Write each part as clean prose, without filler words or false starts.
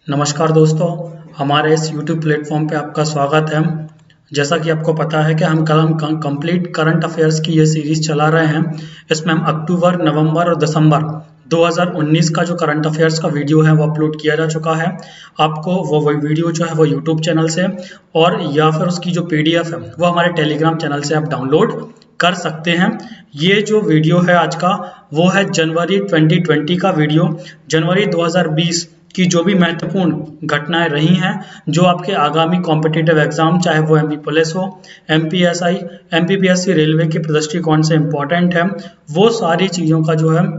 नमस्कार दोस्तों, हमारे इस YouTube प्लेटफॉर्म पे आपका स्वागत है। जैसा कि आपको पता है कि हम कंप्लीट करंट अफेयर्स की ये सीरीज चला रहे हैं। इसमें हम अक्टूबर, नवंबर और दिसंबर 2019 का जो करंट अफेयर्स का वीडियो है वो अपलोड किया जा चुका है। आपको वो वीडियो जो है वो यूट्यूब चैनल से और या फिर उसकी जो PDF है वो हमारे टेलीग्राम चैनल से आप डाउनलोड कर सकते हैं। ये जो वीडियो है आज का वो है जनवरी 2020 का वीडियो। जनवरी 2020 की जो भी महत्वपूर्ण घटनाएं रही हैं, जो आपके आगामी कॉम्पिटिटिव एग्जाम, चाहे वो MP पुलिस हो, MPSI, MPPSC रेलवे के दृष्टिकोण से इम्पोर्टेंट है, वो सारी चीज़ों का जो है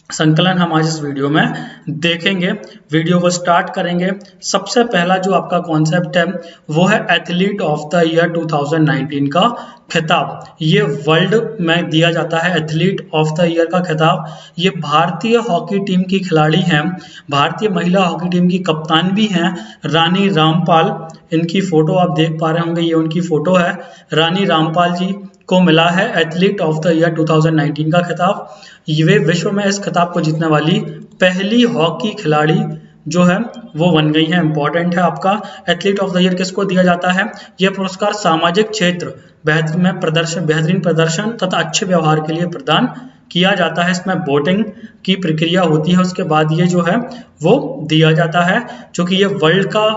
संकलन हम आज इस वीडियो में देखेंगे। वीडियो को स्टार्ट करेंगे। सबसे पहला जो आपका कॉन्सेप्ट है वो है एथलीट ऑफ द ईयर 2019 का खिताब। ये वर्ल्ड में दिया जाता है एथलीट ऑफ द ईयर का खिताब। ये भारतीय हॉकी टीम की खिलाड़ी हैं, भारतीय महिला हॉकी टीम की कप्तान भी हैं रानी रामपाल। इनकी फोटो आप देख पा रहे होंगे, ये उनकी फोटो है। रानी रामपाल जी को मिला है एथलीट ऑफ द ईयर 2019 का खिताब। ये विश्व में इस खिताब को जीतने वाली पहली हॉकी खिलाड़ी जो है वो बन गई है। इंपॉर्टेंट है आपका। एथलीट ऑफ द ईयर किसको दिया जाता है? यह पुरस्कार सामाजिक क्षेत्र बेहतरीन प्रदर्शन तथा अच्छे व्यवहार के लिए प्रदान किया जाता है। इसमें वोटिंग की प्रक्रिया होती है, उसके बाद ये जो है वो दिया जाता है। चूंकि ये वर्ल्ड का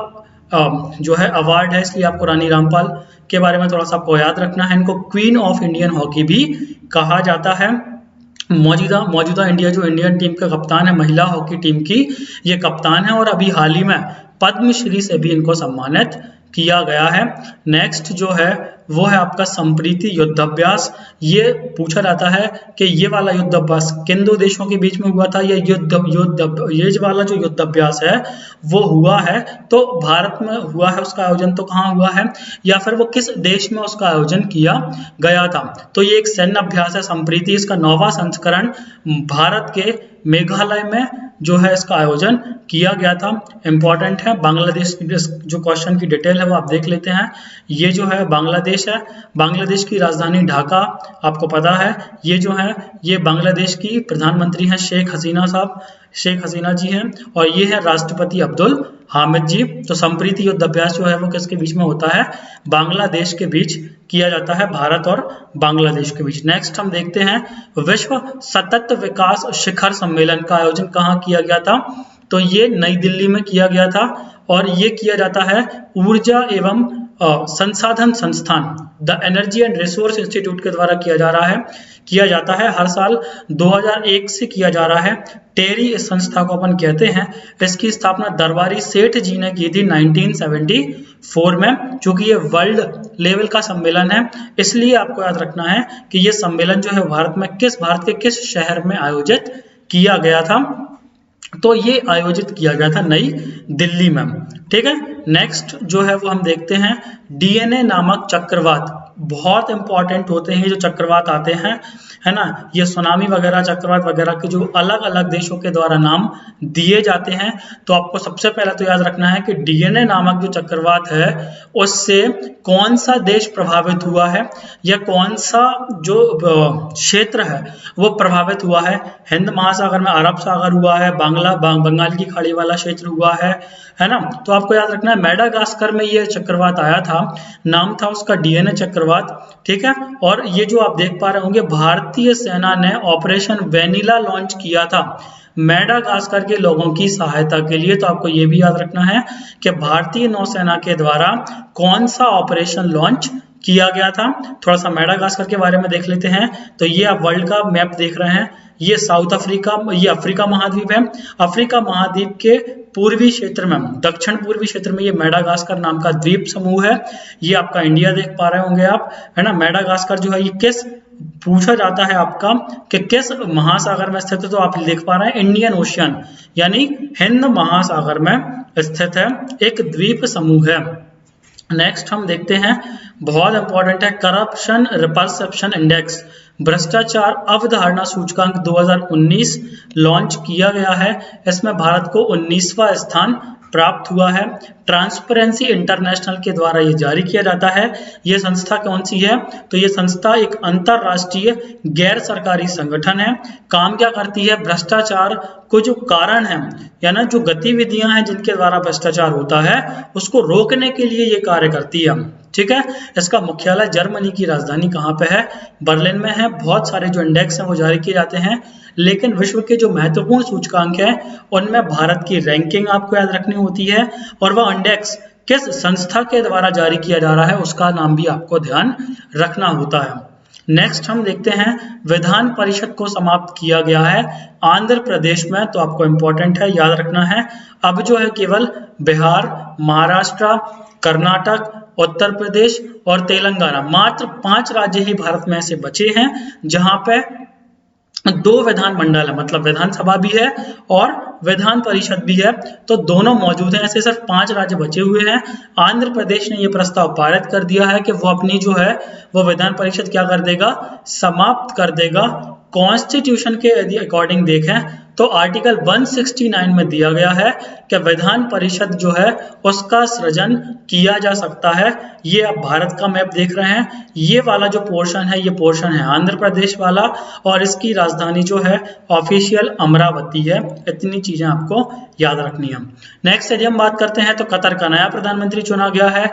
जो है अवार्ड है, इसलिए आपको रानी रामपाल के बारे में थोड़ा सा आपको याद रखना है। इनको क्वीन ऑफ इंडियन हॉकी भी कहा जाता है। मौजूदा इंडिया जो इंडियन टीम का कप्तान है, महिला हॉकी टीम की ये कप्तान है और अभी हाल ही में पद्मश्री से भी इनको सम्मानित किया गया है। नेक्स्ट जो है वो है आपका संप्रीति युद्धाभ्यास। ये पूछा जाता है कि ये वाला युद्धाभ्यास किन दो देशों के बीच में हुआ था। ये ये वाला जो युद्धाभ्यास है वो हुआ है तो भारत में हुआ है, उसका आयोजन तो कहाँ हुआ है, या फिर वो किस देश में उसका आयोजन किया गया था। तो ये एक सैन्य अभ्यास है संप्रीति। इसका 9वां संस्करण भारत के मेघालय में जो है इसका आयोजन किया गया था। इंपॉर्टेंट है। बांग्लादेश जो क्वेश्चन की डिटेल है वो आप देख लेते हैं। ये जो है बांग्लादेश है, बांग्लादेश की राजधानी ढाका आपको पता है। ये जो है ये बांग्लादेश की प्रधानमंत्री हैं शेख हसीना जी हैं, और ये है राष्ट्रपति अब्दुल हामिद जी। तो संप्रीति युद्धाभ्यास जो है वो किसके बीच में होता है? बांग्लादेश के बीच किया जाता है, भारत और बांग्लादेश के बीच। नेक्स्ट हम देखते हैं विश्व सतत विकास शिखर सम्मेलन का आयोजन कहाँ किया गया था? तो ये नई दिल्ली में किया गया था और ये किया जाता है ऊर्जा एवं संसाधन संस्थान the energy and resource institute के द्वारा किया जाता है। हर साल 2001 से किया जा रहा है। टेरी इस संस्था को अपन कहते हैं। इसकी स्थापना दरबारी सेठ जी ने की थी 1974 में। चूंकि ये वर्ल्ड लेवल का सम्मेलन है, इसलिए आपको याद रखना है कि ये सम्मेलन जो है भारत के किस शहर में आयोजित किया गया था? तो ये आयोजित किया गया था नई दिल्ली में। ठीक है। नेक्स्ट जो है वो हम देखते हैं DNA नामक चक्रवात। बहुत इंपॉर्टेंट होते हैं जो चक्रवात आते हैं, है ना। ये सुनामी वगैरह, चक्रवात वगैरह के जो अलग अलग देशों के द्वारा नाम दिए जाते हैं। तो आपको सबसे पहले तो याद रखना है कि DNA नामक जो चक्रवात है उससे कौन सा देश प्रभावित हुआ है या कौन सा जो क्षेत्र है वो प्रभावित हुआ है। हिंद महासागर में अरब सागर हुआ है, बंगाल की खाड़ी वाला क्षेत्र हुआ है ना। तो आपको याद रखना है मेडागास्कर में ये चक्रवात आया था, नाम था उसका DNA चक्रवात। ठीक है। और ये जो आप देख पा रहे होंगे भारतीय सेना ने ऑपरेशन वेनिला लॉन्च किया था मेडागास्कर के लोगों की सहायता के लिए। तो आपको ये भी याद रखना है कि भारतीय नौसेना के द्वारा कौन सा ऑपरेशन लॉन्च किया गया था। थोड़ा सा मेडागास्कर के बारे में देख लेते हैं। तो ये आप वर्ल्ड का मैप देख रहे हैं। ये ये अफ्रीका महाद्वीप है। अफ्रीका महाद्वीप के पूर्वी क्षेत्र में, दक्षिण पूर्वी क्षेत्र में ये मेडागास्कर नाम का द्वीप समूह है। ये आपका इंडिया देख पा रहे होंगे आप, है ना। मेडागास्कर जो है ये पूछा जाता है आपका कि किस महासागर में स्थित है? तो आप देख पा रहे हैं इंडियन ओशियन यानी हिंद महासागर में स्थित है, एक द्वीप समूह है। नेक्स्ट हम देखते हैं, बहुत इंपॉर्टेंट है, करप्शन परसेप्शन इंडेक्स, भ्रष्टाचार अवधारणा सूचकांक 2019 लॉन्च किया गया है। इसमें भारत को 19वां स्थान प्राप्त हुआ है। ट्रांसपेरेंसी इंटरनेशनल के द्वारा ये जारी किया जाता है। ये संस्था कौन सी है? तो ये संस्था एक अंतरराष्ट्रीय गैर सरकारी संगठन है। काम क्या करती है? भ्रष्टाचार को जो कारण है या ना जो गतिविधियां हैं जिनके द्वारा भ्रष्टाचार होता है उसको रोकने के लिए ये कार्य करती है। ठीक है, इसका मुख्यालय जर्मनी की राजधानी कहाँ पे है? बर्लिन में है। बहुत सारे जो इंडेक्स हैं वो जारी किए जाते हैं, लेकिन विश्व के जो महत्वपूर्ण सूचकांक हैं उनमें भारत की रैंकिंग आपको याद रखनी होती है, और वह इंडेक्स किस संस्था के द्वारा जारी किया जा रहा है उसका नाम भी आपको ध्यान रखना होता है। नेक्स्ट हम देखते हैं विधान परिषद को समाप्त किया गया है आंध्र प्रदेश में, तो आपको इंपॉर्टेंट है, याद रखना है। अब जो है केवल बिहार, महाराष्ट्र, कर्नाटक, उत्तर प्रदेश और तेलंगाना, मात्र 5 राज्य ही भारत में ऐसे बचे हैं जहां पे 2 विधानमंडल है, मतलब विधानसभा भी है और विधान परिषद भी है, तो दोनों मौजूद हैं। ऐसे सिर्फ 5 राज्य बचे हुए हैं। आंध्र प्रदेश ने यह प्रस्ताव पारित कर दिया है कि वो अपनी जो है वो विधान परिषद क्या कर देगा? समाप्त कर देगा। कॉन्स्टिट्यूशन के यदि अकॉर्डिंग देखें तो आर्टिकल 169 में दिया गया है कि विधान परिषद जो है उसका सृजन किया जा सकता है। ये आप भारत का मैप देख रहे हैं, ये वाला जो पोर्शन है ये पोर्शन है आंध्र प्रदेश वाला, और इसकी राजधानी जो है ऑफिशियल अमरावती है। इतनी चीजें आपको याद रखनी है। नेक्स्ट यदि हम बात करते हैं तो कतर का नया प्रधानमंत्री चुना गया है।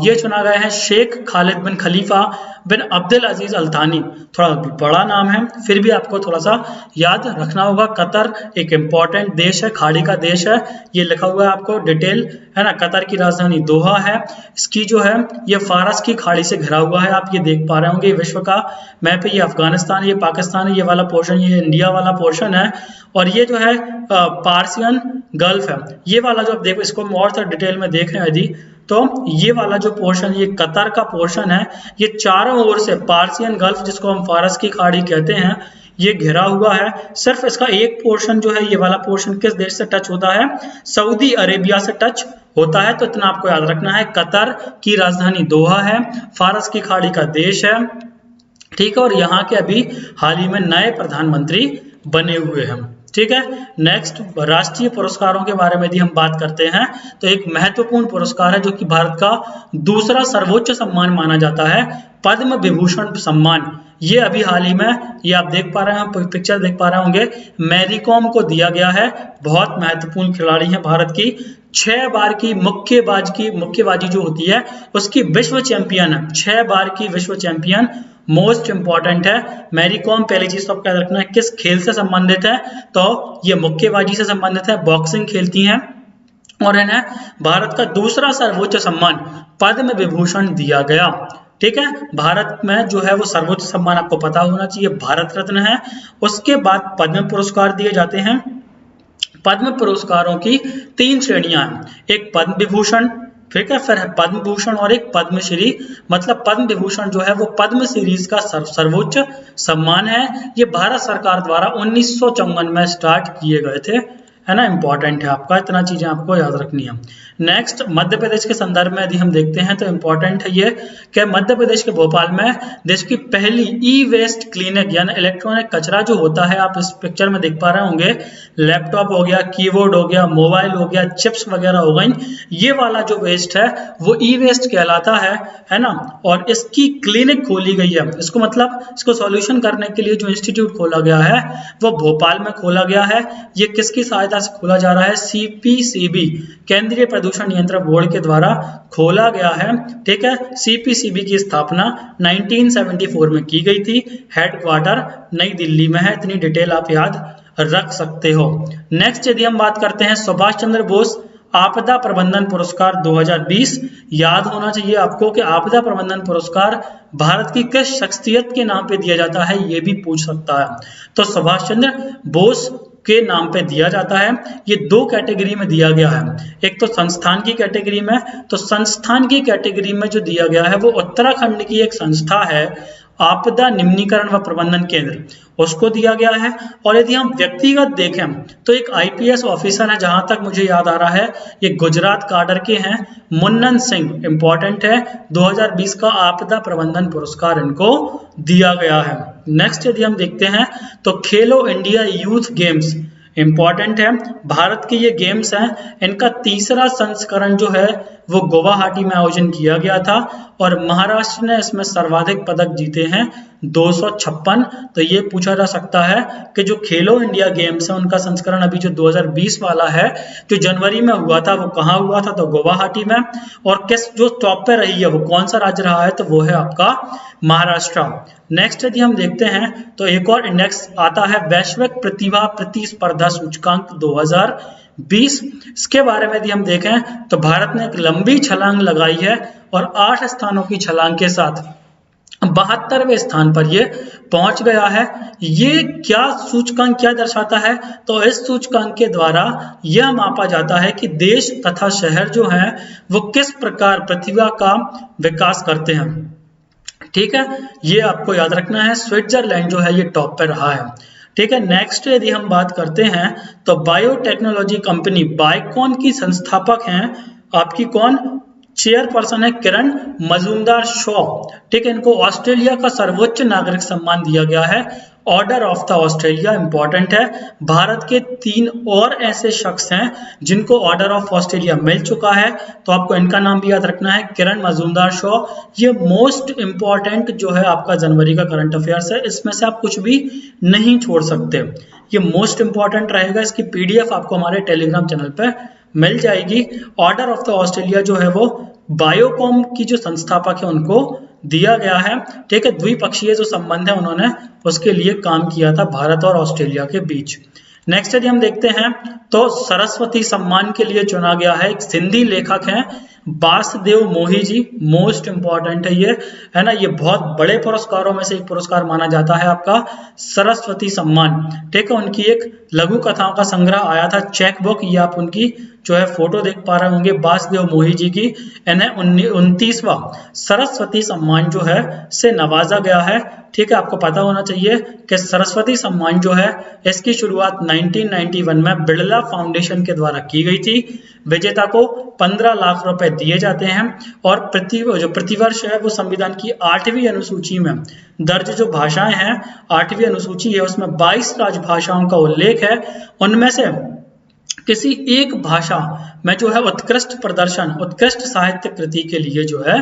ये चुना गया है शेख खालिद बिन खलीफा बिन अब्दुल अजीज अल थानी। थोड़ा बड़ा नाम है, फिर भी आपको थोड़ा सा याद रखना होगा। कतर एक इंपॉर्टेंट देश है, खाड़ी का देश है, ये लिखा हुआ है आपको डिटेल, है ना। कतर की राजधानी दोहा है। इसकी जो है ये फारस की खाड़ी से घिरा हुआ है, आप ये देख पा रहे होंगे। विश्व का मैप है, ये अफगानिस्तान, ये पाकिस्तान है, ये वाला पोर्शन, ये इंडिया वाला पोर्शन है, और ये जो है पार्सियन गल्फ है। ये वाला जो आप देखो, इसको हम और डिटेल में देख रहे हैं यदि, तो ये वाला जो पोर्शन, ये कतर का पोर्शन है, ये चारों ओर से पार्सियन गल्फ, जिसको हम फारस की खाड़ी कहते हैं, ये घिरा हुआ है। सिर्फ इसका एक पोर्शन जो है, ये वाला पोर्शन किस देश से टच होता है? सऊदी अरेबिया से टच होता है। तो इतना आपको याद रखना है। कतर की राजधानी दोहा है, फारस की खाड़ी का देश है, ठीक है, और यहाँ के अभी हाल ही में नए प्रधानमंत्री बने हुए हैं। ठीक है, नेक्स्ट राष्ट्रीय पुरस्कारों के बारे में यदि हम बात करते हैं तो एक महत्वपूर्ण पुरस्कार है जो कि भारत का दूसरा सर्वोच्च सम्मान माना जाता है, पद्म विभूषण सम्मान। ये अभी हाल ही में, ये आप देख पा रहे हैं, पिक्चर देख पा रहे होंगे, मैरी कॉम को दिया गया है। बहुत महत्वपूर्ण खिलाड़ी है भारत की, 6 बार की मुक्केबाजी जो होती है उसकी विश्व चैंपियन है, 6 बार की विश्व चैंपियन। मोस्ट इंपॉर्टेंट है मैरी कॉम। पहली चीज तो आपको याद रखना है किस खेल से संबंधित है, तो ये मुक्केबाजी से संबंधित है, बॉक्सिंग खेलती हैं, और इन्हें भारत का दूसरा सर्वोच्च सम्मान पद्म विभूषण दिया गया। ठीक है, भारत में जो है वो सर्वोच्च सम्मान आपको पता होना चाहिए, भारत रत्न है। उसके बाद पद्म पुरस्कार दिए जाते हैं। पद्म पुरस्कारों की 3 श्रेणियां हैं, एक पद्म विभूषण, ठीक है, फिर है पद्म भूषण और एक पद्मश्री। मतलब पद्म विभूषण जो है वो पद्म सीरीज का सर्वोच्च सम्मान है। ये भारत सरकार द्वारा 1954 में स्टार्ट किए गए थे, है ना। इंपॉर्टेंट है आपका, इतना चीजें आपको याद रखनी है। नेक्स्ट मध्य प्रदेश के संदर्भ में यदि हम देखते हैं तो इंपॉर्टेंट है ये कि मध्य प्रदेश के भोपाल में देश की पहली ई वेस्ट क्लिनिक, यानी इलेक्ट्रॉनिक कचरा जो होता है, आप इस पिक्चर में देख पा रहे होंगे, लैपटॉप हो गया, कीबोर्ड हो गया, मोबाइल हो गया, चिप्स वगैरह हो गई, ये वाला जो वेस्ट है वो ई वेस्ट कहलाता है ना। और इसकी क्लिनिक खोली गई है, इसको मतलब इसको सॉल्यूशन करने के लिए जो इंस्टीट्यूट खोला गया है वो भोपाल में खोला गया है। ये किसकी सहायता से खोला जा रहा है? CPCB, केंद्रीय प्रदूषण नियंत्रण बोर्ड के द्वारा खोला गया है। ठीक है, CPCB की स्थापना 1974 में की गई थी। हेडक्वार्टर नई दिल्ली में है। इतनी डिटेल आप याद रख सकते हो। नेक्स्ट यदि हम बात करते हैं सुभाष चंद्र बोस आपदा प्रबंधन पुरस्कार 2020, याद होना चाहिए आपको कि आपदा प्रबंधन पुरस्कार भारत की किस शख्सियत के नाम पे दिया जाता है, ये भी पूछ सकता है। तो सुभाष चंद्र बोस के नाम पे दिया जाता है। ये 2 कैटेगरी में दिया गया है, एक तो संस्थान की कैटेगरी में, तो संस्थान की कैटेगरी में जो दिया गया है वो उत्तराखंड की एक संस्था है, आपदा निम्नीकरण व प्रबंधन केंद्र, उसको दिया गया है। और यदि हम व्यक्तिगत देखें तो एक IPS ऑफिसर है, जहां तक मुझे याद आ रहा है ये गुजरात काडर के हैं, मुन्नन सिंह, इंपॉर्टेंट है, 2020 का आपदा प्रबंधन पुरस्कार इनको दिया गया है। नेक्स्ट यदि हम देखते हैं तो खेलो इंडिया यूथ गेम्स, इंपॉर्टेंट है। भारत के ये गेम्स हैं, इनका तीसरा संस्करण जो है वो गुवाहाटी में आयोजन किया गया था और महाराष्ट्र ने इसमें सर्वाधिक पदक जीते हैं 256। तो ये पूछा जा सकता है कि जो खेलो इंडिया गेम्स है उनका संस्करण अभी जो 2020 वाला है जो जनवरी में हुआ था वो कहाँ हुआ था, तो गुवाहाटी में। और किस जो टॉप पे रही है वो कौन सा राज्य रहा है, तो वो है आपका महाराष्ट्र। नेक्स्ट यदि हम देखते हैं तो एक और इंडेक्स आता है वैश्विक प्रतिभा प्रतिस्पर्धा सूचकांक 2020। इसके बारे में यदि हम देखें तो भारत ने एक लंबी छलांग लगाई है और 8 स्थानों की छलांग के साथ 72वें स्थान पर ये पहुंच गया है। ये क्या सूचकांक क्या दर्शाता है, तो इस सूचकांक के द्वारा यह मापा जाता है कि देश तथा शहर जो हैं वो किस प्रकार प्रतिभा का विकास करते हैं। ठीक है, ये आपको याद रखना है। स्विट्जरलैंड जो है ये टॉप पे रहा है। ठीक है, नेक्स्ट यदि हम बात करते हैं तो बायोटेक्नोलॉजी कंपनी बाइकॉन की संस्थापक हैं आपकी कौन, चेयरपर्सन है किरण मजूमदार शॉ। ठीक है, इनको ऑस्ट्रेलिया का सर्वोच्च नागरिक सम्मान दिया गया है, order of the Australia, important है। भारत के 3 और ऐसे शख्स हैं जिनको ऑर्डर ऑफ ऑस्ट्रेलिया मिल चुका है, तो आपको इनका नाम भी याद रखना है, किरण मजूमदार शॉ। ये मोस्ट इंपॉर्टेंट जो है आपका जनवरी का करंट अफेयर्स है, इसमें से आप कुछ भी नहीं छोड़ सकते, ये मोस्ट इंपॉर्टेंट रहेगा। इसकी पीडीएफ आपको हमारे टेलीग्राम चैनल पे मिल जाएगी। ऑर्डर ऑफ द ऑस्ट्रेलिया जो है वो बायोकॉम की जो संस्थापक है उनको दिया गया है। ठीक है, द्विपक्षीय जो संबंध है उन्होंने उसके लिए काम किया था भारत और ऑस्ट्रेलिया के बीच। नेक्स्ट यदि हम देखते हैं तो सरस्वती सम्मान के लिए चुना गया है, एक सिंधी लेखक हैं वासुदेव मोही जी, मोस्ट इंपॉर्टेंट है ये, है ना। ये बहुत बड़े पुरस्कारों में से एक पुरस्कार माना जाता है आपका सरस्वती सम्मान। ठीक है, उनकी एक लघु कथाओं का संग्रह आया था चेक बुक, ये आप उनकी जो है फोटो देख पा रहे होंगे वासुदेव मोही जी की। इन्हें 29वां सरस्वती सम्मान जो है से नवाजा गया है। ठीक है, आपको पता होना चाहिए कि सरस्वती सम्मान जो है इसकी शुरुआत 1991 में बिड़ला फाउंडेशन के द्वारा की गई थी। विजेता को 15 लाख रुपए दिए जाते हैं और प्रतिवर्ष है वो संविधान की 8वीं अनुसूची में दर्ज जो भाषाएं हैं, 8वीं अनुसूची है उसमें 22 राजभाषाओं का उल्लेख है। उनमें से किसी एक भाषा में जो है उत्कृष्ट प्रदर्शन, उत्कृष्ट साहित्य कृति के लिए जो है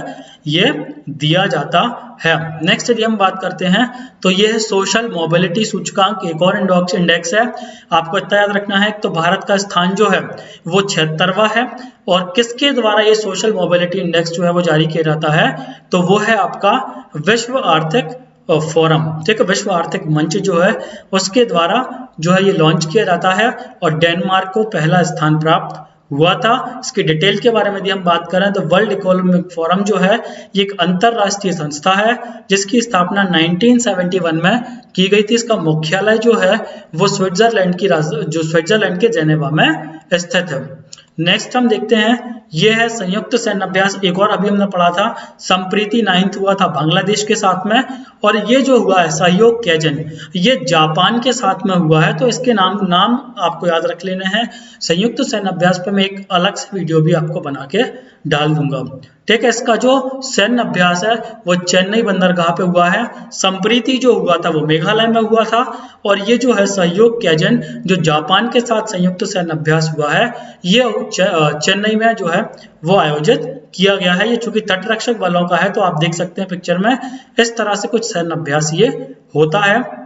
ये दिया जाता है। नेक्स्ट यदि हम बात करते हैं तो ये है सोशल मोबिलिटी सूचकांक, एक और इंडेक्स है। आपको इतना याद रखना है तो भारत का स्थान जो है वो 76वां है और किसके द्वारा ये सोशल मोबिलिटी इंडेक्स जो है वो जारी किया जाता है, तो वो है आपका विश्व आर्थिक फोरम। ठीक है, विश्व आर्थिक मंच जो है उसके द्वारा जो है ये लॉन्च किया जाता है और डेनमार्क को पहला स्थान प्राप्त हुआ था। इसकी डिटेल के बारे में यदि हम बात करें तो वर्ल्ड इकोनॉमिक फोरम जो है ये एक अंतरराष्ट्रीय संस्था है जिसकी स्थापना 1971 में की गई थी। इसका मुख्यालय जो है वो स्विट्जरलैंड के जेनेवा में स्थित है। नेक्स्ट हम देखते हैं ये है संयुक्त सैन्य अभ्यास, एक और अभी हमने पढ़ा था संप्रीति 9th हुआ था बांग्लादेश के साथ में, और ये जो हुआ है सहयोग कैजन ये जापान के साथ में हुआ है। तो इसके नाम आपको याद रख लेने हैं। संयुक्त सैन्य अभ्यास पे मैं एक अलग से वीडियो भी आपको बना के डाल दूंगा। ठीक है, इसका जो सैन्य अभ्यास है वो चेन्नई बंदरगाह पे हुआ है। संप्रीति जो हुआ था वो मेघालय में हुआ था और ये जो है सहयोग कैजन जो जापान के साथ संयुक्त सैन्य अभ्यास हुआ है ये चेन्नई में जो है वो आयोजित किया गया है। ये चूंकि तटरक्षक बलों का है तो आप देख सकते हैं पिक्चर में इस तरह से कुछ सैन्य अभ्यास ये होता है।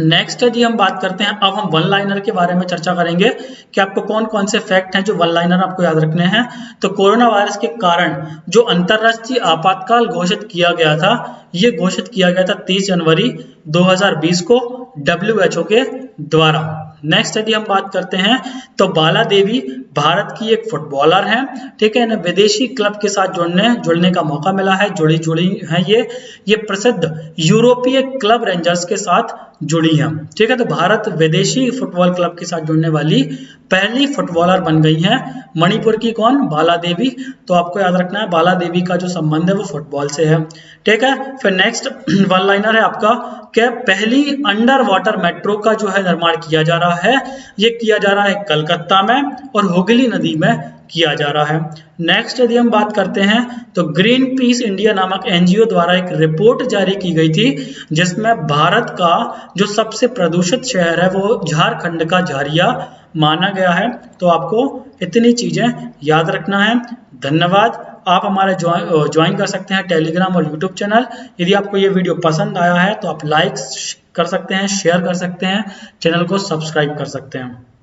नेक्स्ट यदि हम बात करते हैं, अब हम वन लाइनर के बारे में चर्चा करेंगे कि आपको कौन कौन से फैक्ट हैं जो वन लाइनर आपको याद रखने हैं। तो कोरोना वायरस के कारण जो अंतरराष्ट्रीय आपातकाल घोषित किया गया था, ये घोषित किया गया था 30 जनवरी 2020 को WHO के द्वारा। नेक्स्ट यदि हम बात करते हैं तो बाला देवी भारत की एक फुटबॉलर हैं। ठीक है, इन्हें विदेशी क्लब के साथ जुड़ने का मौका मिला है, जुड़ी हैं ये प्रसिद्ध यूरोपीय क्लब रेंजर्स के साथ जुड़ी हैं। ठीक है, तो भारत विदेशी फुटबॉल क्लब के साथ जुड़ने वाली पहली फुटबॉलर बन गई हैं। मणिपुर की कौन, बाला देवी। तो आपको याद रखना है बाला देवी का जो संबंध है वो फुटबॉल से है। ठीक है, फिर नेक्स्ट वन लाइनर है आपका कि पहली अंडर वाटर मेट्रो का जो है निर्माण किया जा रहा है, ये किया जा रहा है कलकत्ता में और हुगली नदी में किया जा रहा है। नेक्स्ट यदि हम बात करते हैं तो ग्रीन पीस इंडिया नामक एनजीओ द्वारा एक रिपोर्ट जारी की गई थी जिसमें भारत का जो सबसे प्रदूषित शहर है वो झारखंड का झारिया माना गया है। तो आपको इतनी चीजें याद रखना है। धन्यवाद। आप हमारे ज्वाइन कर सकते हैं टेलीग्राम और यूट्यूब चैनल। यदि आपको ये वीडियो पसंद आया है तो आप लाइक कर सकते हैं, शेयर कर सकते हैं, चैनल को सब्सक्राइब कर सकते हैं।